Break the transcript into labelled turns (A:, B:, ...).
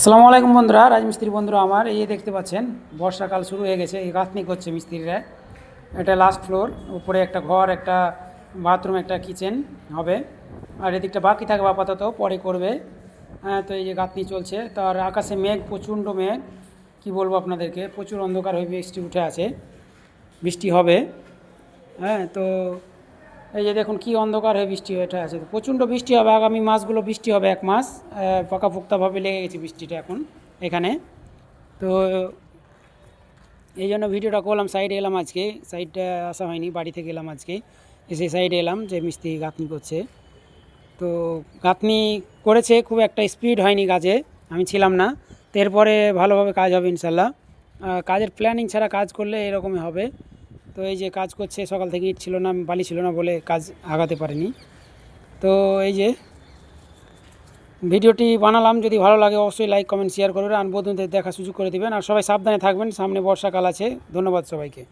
A: আসসালামু আলাইকুম বন্ধুরা, রাজমিস্ত্রি বন্ধুরা আমার এই দেখতে পাচ্ছেন বর্ষাকাল শুরু হয়ে গেছে। এই গাঁথনি করছে মিস্ত্রিরা। এটা লাস্ট ফ্লোর, উপরে একটা ঘর, একটা বাথরুম, একটা কিচেন হবে, আর এদিকটা বাকি থাকবে আপাতত, পরে করবে। হ্যাঁ, তো এই যে গাঁথনি চলছে। তার আকাশে মেঘ, প্রচণ্ড মেঘ, কি বলবো আপনাদেরকে, প্রচুর অন্ধকার হয়ে বৃষ্টি উঠে আছে, বৃষ্টি হবে। হ্যাঁ, তো এই যে দেখুন কি অন্ধকার হয়ে বৃষ্টি হয়ে আছে, তো প্রচণ্ড বৃষ্টি হবে আগামী মাসগুলো, বৃষ্টি হবে 1 মাস। পাকাপোক্তভাবে লেগে গেছে বৃষ্টিটা এখন এখানে। তো এই জন্য ভিডিওটা করলাম, সাইডে এলাম আজকে, সাইডটা আসা হয়নি, বাড়ি থেকে এলাম আজকে, এসে সাইডে এলাম যে মিস্ত্রি গাঁথনি করছে। তো গাঁথনি করেছে, খুব একটা স্পিড হয়নি কাজে, আমি ছিলাম না, তো এরপরে ভালোভাবে কাজ হবে ইনশাল্লাহ। কাজের প্ল্যানিং ছাড়া কাজ করলে এরকমই হবে। তো এই যে কাজ করছে, সকাল থেকে ইট ছিল না, বালি ছিল না বলে কাজ আগাতে পারেনি। তো এই যে ভিডিওটি বানালাম, যদি ভালো লাগে অবশ্যই লাইক কমেন্ট শেয়ার করবেন, আর বন্ধুদের দেখার সুযোগ করে দেবেন, আর সবাই সাবধানে থাকবেন, সামনে বর্ষাকাল আছে। ধন্যবাদ সবাইকে।